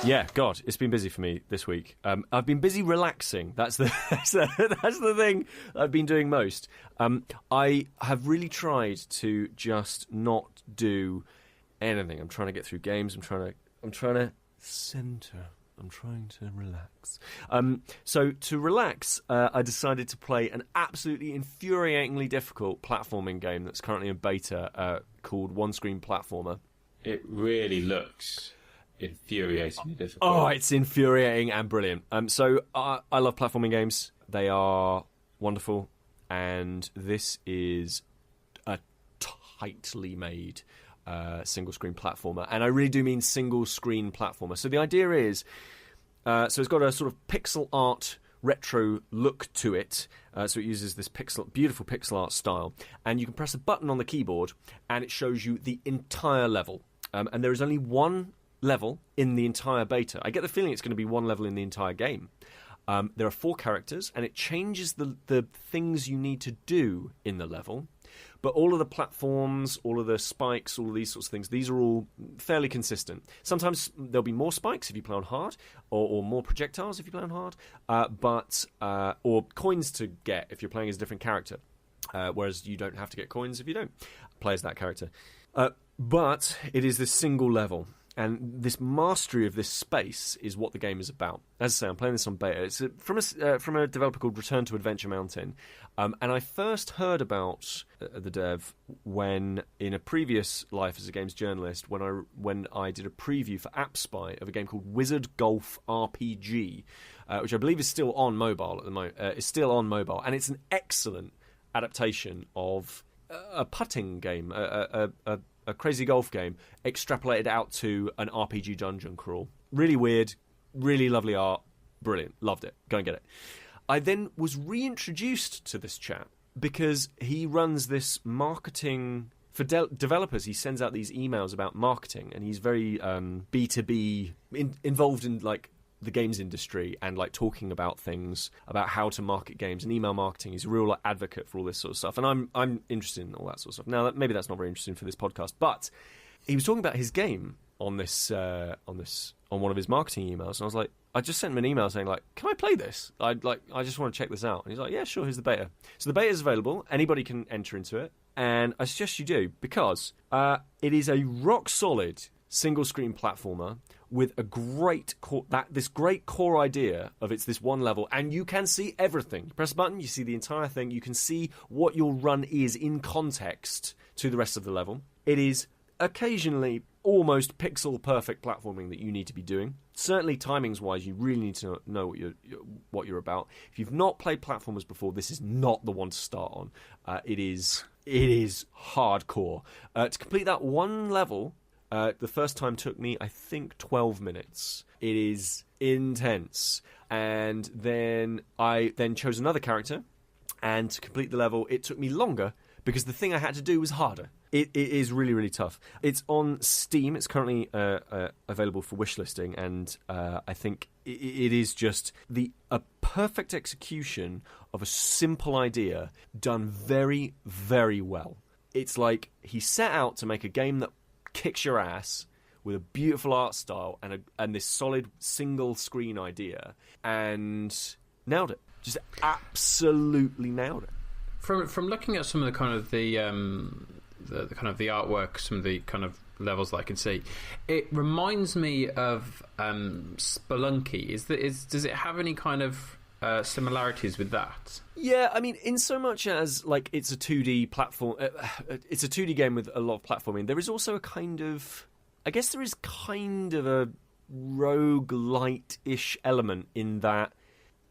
Yeah, God, it's been busy for me this week. I've been busy relaxing. That's the that's the thing I've been doing most. I have really tried to just not do anything. I'm trying to get through games. I'm trying to center. I'm trying to relax. So to relax, I decided to play an absolutely infuriatingly difficult platforming game that's currently in beta called One Screen Platformer. It really looks infuriatingly difficult. Oh, it's infuriating and brilliant. So I love platforming games. They are wonderful, and this is a tightly made single-screen platformer, and I really do mean single-screen platformer. So the idea is, so it's got a sort of pixel art retro look to it. So it uses this beautiful pixel art style, and you can press a button on the keyboard, and it shows you the entire level. And there is only one level in the entire beta. I get the feeling it's going to be one level in the entire game. There are 4 characters, and it changes the things you need to do in the level. But all of the platforms, all of the spikes, all of these sorts of things, these are all fairly consistent. Sometimes there'll be more spikes if you play on hard, or more projectiles if you play on hard, or coins to get if you're playing as a different character. Whereas you don't have to get coins if you don't play as that character. But it is this single level. And this mastery of this space is what the game is about. As I say, I'm playing this on beta. It's from a developer called Return to Adventure Mountain. And I first heard about the dev when, in a previous life as a games journalist, when I did a preview for AppSpy of a game called Wizard Golf RPG, which I believe is still on mobile at the moment. It's still on mobile, and it's an excellent adaptation of a putting game, a crazy golf game extrapolated out to an RPG dungeon crawl. Really weird, really lovely art, brilliant, loved it. Go and get it. I then was reintroduced to this chap because he runs this marketing for developers. He sends out these emails about marketing, and he's very B2B involved in like the games industry and like talking about things about how to market games and email marketing. He's a real like, advocate for all this sort of stuff, and I'm interested in all that sort of stuff. Now maybe that's not very interesting for this podcast, but he was talking about his game on one of his marketing emails, and I was like, I just sent him an email saying like, can I play this? I just want to check this out. And he's like, yeah, sure, here's the beta. So the beta is available, anybody can enter into it, and I suggest you do, because it is a rock solid single screen platformer with a great this great core idea of it's this one level, and you can see everything. You press a button, you see the entire thing. You can see what your run is in context to the rest of the level. It is occasionally almost pixel perfect platforming that you need to be doing. Certainly timings wise, you really need to know what you're about. If you've not played platformers before, this is not the one to start on. It is hardcore. To complete that one level, the first time took me, I think, 12 minutes. It is intense. And then I chose another character, and to complete the level, it took me longer because the thing I had to do was harder. It is really, really tough. It's on Steam. It's currently available for wishlisting, and I think it is just a perfect execution of a simple idea done very, very well. It's like he set out to make a game that kicks your ass with a beautiful art style and this solid single screen idea, and nailed it. Just absolutely nailed it. From looking at some of the kind of the kind of the artwork, some of the kind of levels that I can see, it reminds me of Spelunky. Does it have any kind of similarities with that? Yeah, I mean, in so much as like it's a 2D platform, it's a 2D game with a lot of platforming. There is also a kind of, I guess, there is kind of a roguelite-ish element in that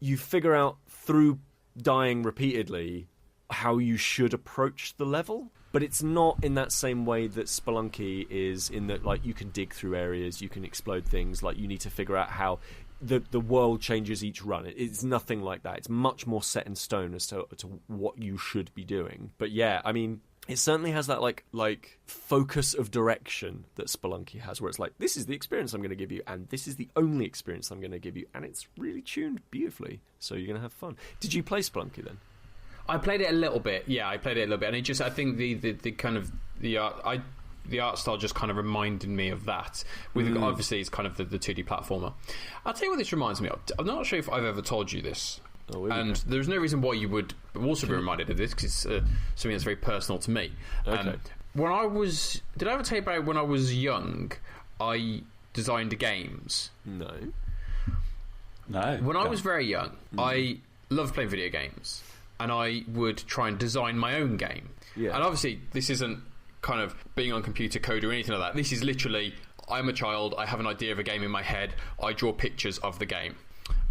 you figure out through dying repeatedly how you should approach the level. But it's not in that same way that Spelunky is, in that like you can dig through areas, you can explode things, like you need to figure out how the world changes each run. It's nothing like that. It's much more set in stone as to what you should be doing. But yeah, I mean, it certainly has that like focus of direction that Spelunky has, where it's like, this is the experience I'm going to give you, and this is the only experience I'm going to give you, and it's really tuned beautifully, so you're going to have fun. Did you play Spelunky then? I played it a little bit. Yeah, I played it a little bit, and I think the kind of the art. the art style just kind of reminded me of that. With obviously, it's kind of the 2D platformer. I'll tell you what this reminds me of. I'm not sure if I've ever told you this. And there's no reason why you would also be reminded of this, because it's something that's very personal to me. Okay. Did I ever tell you about when I was young, I designed games? No. When I was very young, I loved playing video games, and I would try and design my own game. Yeah. And obviously, this isn't kind of being on computer code or anything like that. This is literally, I'm a child, I have an idea of a game in my head, I draw pictures of the game.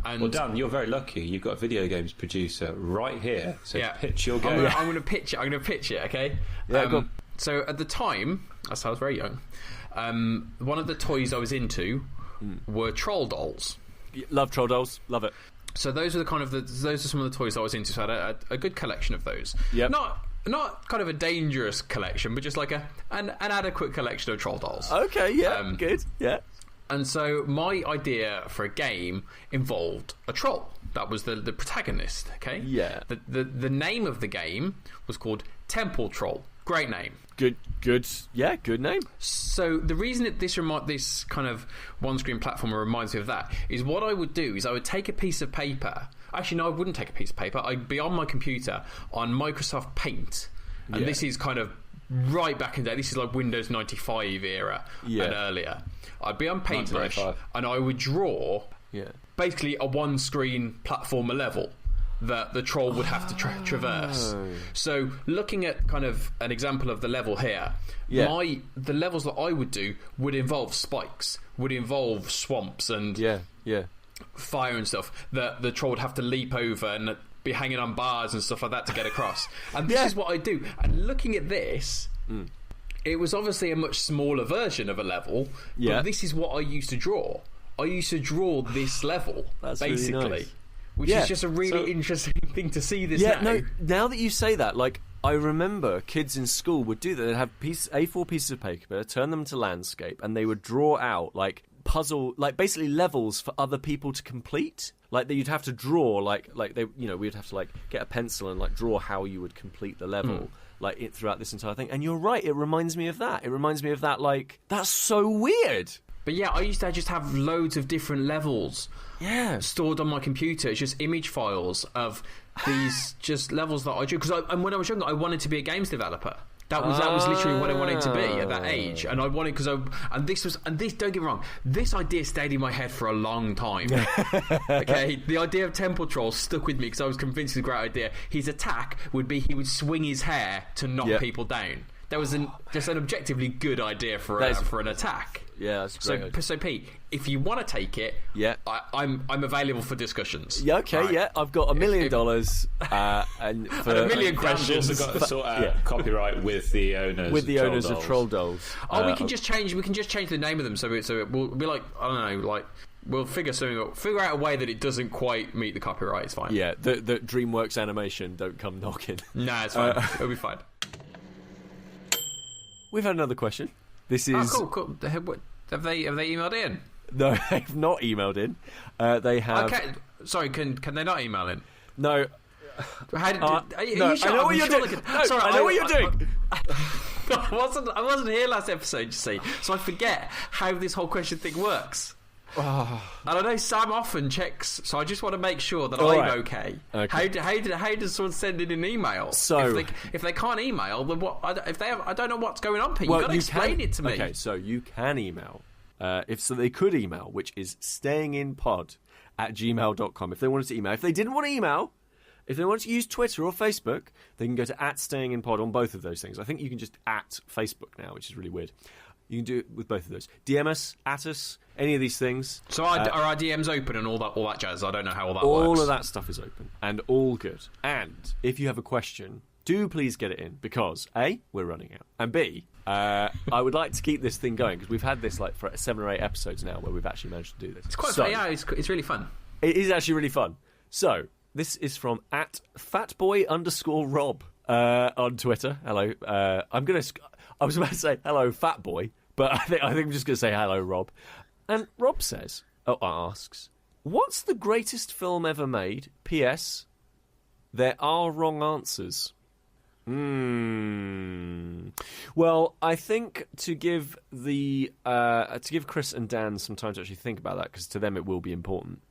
And well, Dan, you're very lucky. You've got a video games producer right here. So pitch your game. I'm going to pitch it. Okay. Yeah. Go on. So at the time, as I was very young, one of the toys I was into were troll dolls. Love troll dolls. Love it. So those are those are some of the toys I was into. So I had a good collection of those. Yep. Not kind of a dangerous collection, but just like an adequate collection of troll dolls. Okay. Yeah. Good. Yeah. And so my idea for a game involved a troll. That was the protagonist, okay? Yeah. The name of the game was called Temple Troll. Great name. Good. Yeah, good name. So the reason that this kind of one-screen platformer reminds me of that is what I would do is I would take a piece of paper. Actually, no, I wouldn't take a piece of paper. I'd be on my computer on Microsoft Paint. And this is kind of right back in the day. This is like Windows 95 era and earlier. I'd be on Paintbrush and I would draw basically a one-screen platformer level that the troll would have to traverse. So looking at kind of an example of the level here, the levels that I would do would involve spikes, would involve swamps and fire and stuff that the troll would have to leap over and be hanging on bars and stuff like that to get across. And this is what I do. And looking at this... It was obviously a much smaller version of a level, but this is what I used to draw. I used to draw this level, basically, really nice. Which is just a really interesting thing to see this now. Now that you say that, like, I remember kids in school would do that. They'd have A4 pieces of paper, turn them to landscape, and they would draw out, like, basically levels for other people to complete. Like, you'd have to draw, like they, we'd have to, like, get a pencil and, like, draw how you would complete the level. Throughout this entire thing. And you're right, it reminds me of that. It reminds me of that, like, that's so weird. But yeah, I used to just have loads of different levels stored on my computer. It's just image files of these just levels that I drew. And when I was younger, I wanted to be a games developer. That was literally what I wanted to be at that age, and I wanted don't get me wrong, this idea stayed in my head for a long time. Okay, the idea of Temple Troll stuck with me because I was convinced it was a great idea. His attack would be he would swing his hair to knock people down. That was just an objectively good idea for an attack. Yeah, that's great. So Pete, if you want to take it, I'm available for discussions. Yeah, okay, right. I've got $1 million and a million questions. You've also got to sort out copyright with the owners, of Troll Dolls. We can just change the name of them so it will be like, I don't know, like we'll figure out a way that it doesn't quite meet the copyright. It's fine. Yeah, the DreamWorks animation don't come knocking. Nah, it's fine. It'll be fine. We've had another question. This is cool. Have they emailed in? No, they've not emailed in. They have. Okay, sorry. Can they not email in? No. I know what you're doing. I know what you're doing. I wasn't here last episode, you see, so I forget how this whole question thing works. And I know Sam often checks, so I just want to make sure that I'm okay. How does someone send in an email? So if they can't email, then what? I don't know what's going on, Pete. You've got to explain it to me. Okay, so you can email. They could email, which is stayinginpod@gmail.com. If they wanted to email, if they didn't want to email, if they wanted to use Twitter or Facebook, they can go to @stayinginpod on both of those things. I think you can just @Facebook now, which is really weird. You can do it with both of those. DM us, @ us, any of these things. So are our DMs open and all that jazz? I don't know how all that works. All of that stuff is open and all good. And if you have a question, do please get it in because A, we're running out, and B, I would like to keep this thing going because we've had this like for 7 or 8 episodes now where we've actually managed to do this. It's quite fun. Yeah, it's really fun. It is actually really fun. So this is from @fatboy_Rob on Twitter. Hello. I was about to say hello, fat boy, but I think I'm just going to say hello, Rob. And Rob asks, what's the greatest film ever made? P.S. There are wrong answers. Well, I think to give Kris and Dan some time to actually think about that, because to them it will be important.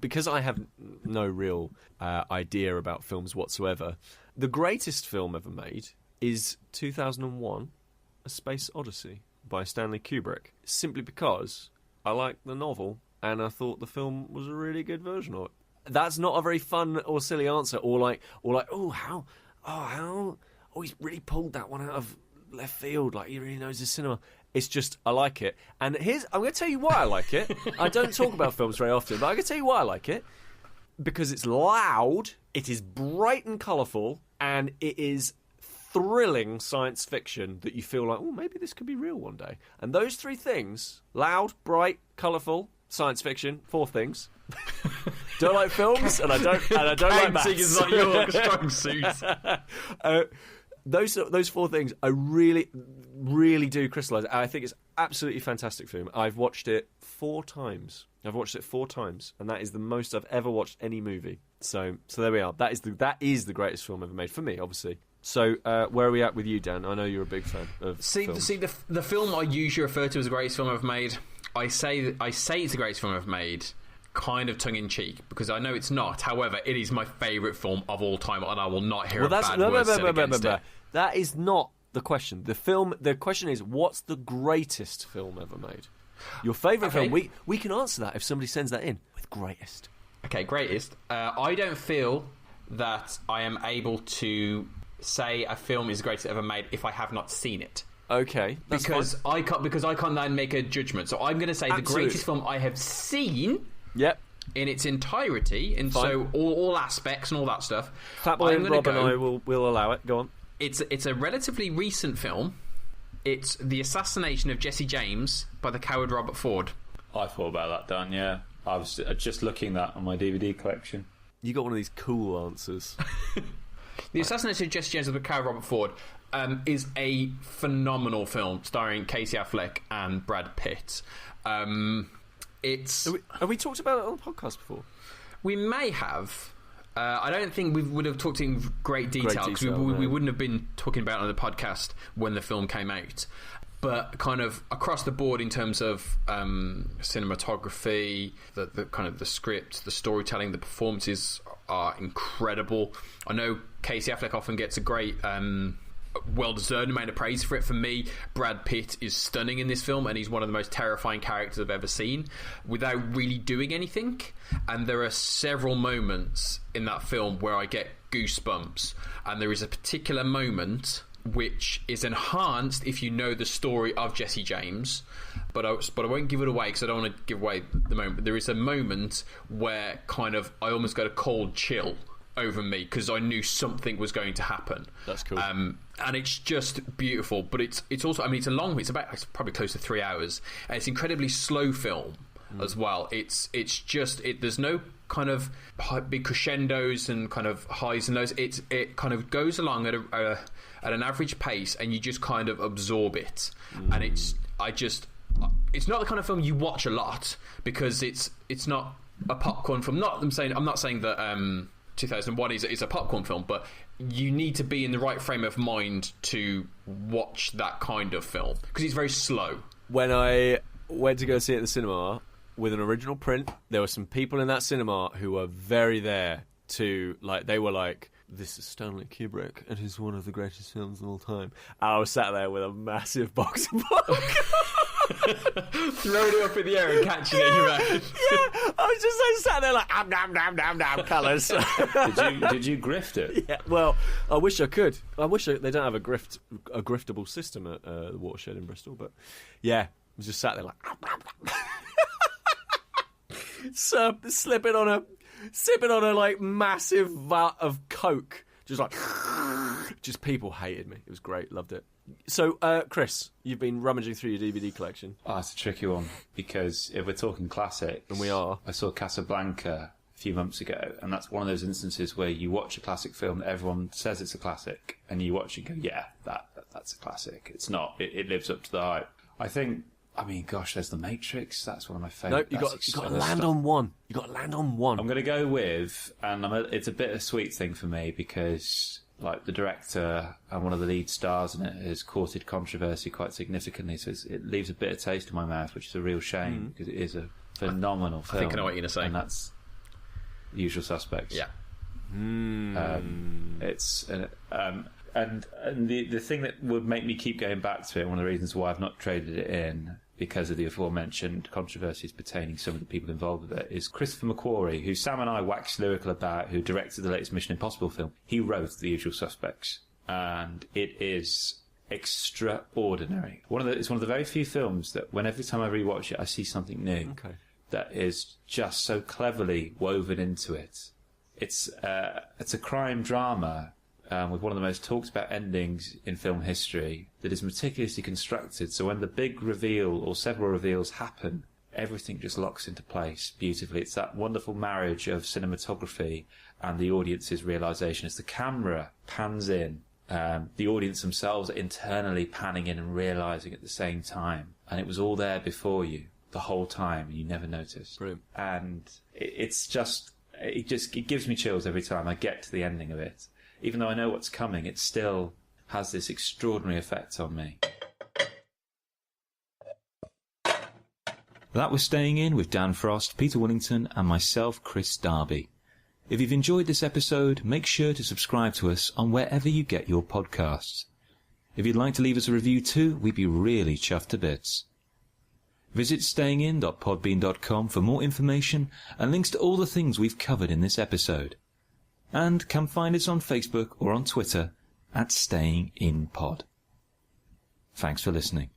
Because I have no real idea about films whatsoever. The greatest film ever made is 2001: A Space Odyssey by Stanley Kubrick. Simply because I liked the novel and I thought the film was a really good version of it. That's not a very fun or silly answer, or like, he's really pulled that one out of left field. Like, he really knows his cinema. It's just, I like it. And I'm going to tell you why I like it. I don't talk about films very often, but I'm going to tell you why I like it. Because it's loud, it is bright and colourful, and it is thrilling science fiction that you feel like, oh, maybe this could be real one day. And those three things, loud, bright, colourful, science fiction, 4 things. Don't like films, and I don't like maths. Is not your strong suit. Those 4 things I really, really do crystallise. I think it's absolutely fantastic film. I've watched it 4 times. And that is the most I've ever watched any movie. So there we are. That is the greatest film ever made for me, obviously. So where are we at with you, Dan? I know you're a big fan of films. The film I usually refer to as the greatest film ever made. I say it's the greatest film ever made, kind of tongue-in-cheek, because I know it's not. However, it is my favourite film of all time, and I will not hear a bad word said against it. That is not the question. The question is, what's the greatest film ever made? Your favourite film. We can answer that if somebody sends that in with greatest. Okay, greatest. I don't feel that I am able to say a film is the greatest ever made if I have not seen it. Okay, that's because fine. I can't then make a judgment. So I'm going to say the greatest film I have seen. Yep. In its entirety, and so all aspects and all that stuff. Fatboy and Rob and I will allow it. Go on. It's a relatively recent film. It's The Assassination of Jesse James by the coward Robert Ford. I thought about that, Dan, yeah. I was just looking that on my DVD collection. You got one of these cool answers. The Assassination of Jesse James by the coward Robert Ford is a phenomenal film starring Casey Affleck and Brad Pitt. Have we talked about it on the podcast before? We may have. I don't think we would have talked in great detail because we wouldn't have been talking about it on the podcast when the film came out. But kind of across the board in terms of cinematography, the kind of the script, the storytelling, the performances are incredible. I know Casey Affleck often gets a great well-deserved amount of praise for it. For me, Brad Pitt is stunning in this film, and he's one of the most terrifying characters I've ever seen without really doing anything. And there are several moments in that film where I get goosebumps, and there is a particular moment which is enhanced if you know the story of Jesse James, but I won't give it away because I don't want to give away the moment. But there is a moment where kind of I almost got a cold chill over me because I knew something was going to happen. That's cool. And it's just beautiful, but it's also, I mean, it's probably close to 3 hours, and it's incredibly slow film as well. It's just there's no kind of big crescendos and kind of highs and lows. It kind of goes along at an average pace, and you just kind of absorb it. And it's not the kind of film you watch a lot because it's not a popcorn film. I'm not saying that 2001 is a popcorn film, but you need to be in the right frame of mind to watch that kind of film because it's very slow. When I went to go see it at the cinema with an original print, there were some people in that cinema who were very there to, like, they were like, this is Stanley Kubrick and he's one of the greatest films of all time. And I was sat there with a massive box of popcorn. Throwing it up in the air and catching it in your mouth. Yeah, I was just sat there like, damn, colours. Did you grift it? Yeah, well, I wish I could. They don't have a griftable system at the Watershed in Bristol, but yeah, I was just sat there like, sipping on a like massive vat of Coke, just people hated me. It was great, loved it. So, Kris, you've been rummaging through your DVD collection. Oh, it's a tricky one because if we're talking classics, and we are, I saw Casablanca a few months ago, and that's one of those instances where you watch a classic film that everyone says it's a classic, and you watch it and go, yeah, that's a classic. It's not. It lives up to the hype. I mean, gosh, there's The Matrix. That's one of my favourite. Nope, you got to land on one. You got to land on one. I'm going to go with, and it's a bittersweet thing for me because like the director and one of the lead stars in it has courted controversy quite significantly, so it leaves a bitter taste in my mouth, which is a real shame because it is a phenomenal film. I think I know what you're going to say. And that's The Usual Suspects. Yeah. It's and the thing that would make me keep going back to it, one of the reasons why I've not traded it in because of the aforementioned controversies pertaining to some of the people involved with it, is Christopher McQuarrie, who Sam and I waxed lyrical about, who directed the latest Mission Impossible film. He wrote The Usual Suspects, and it is extraordinary. It's one of the very few films that every time I rewatch it, I see something new that is just so cleverly woven into it. It's a crime drama with one of the most talked about endings in film history that is meticulously constructed, so when the big reveal or several reveals happen, everything just locks into place beautifully. It's that wonderful marriage of cinematography and the audience's realisation. As the camera pans in, the audience themselves are internally panning in and realising at the same time, and it was all there before you the whole time and you never noticed. Brilliant. And it gives me chills every time I get to the ending of it. Even though I know what's coming, it still has this extraordinary effect on me. That was Staying In with Dan Frost, Peter Willington and myself, Kris Darby. If you've enjoyed this episode, make sure to subscribe to us on wherever you get your podcasts. If you'd like to leave us a review too, we'd be really chuffed to bits. Visit stayingin.podbean.com for more information and links to all the things we've covered in this episode. And come find us on Facebook or on Twitter @StayingInPod. Thanks for listening.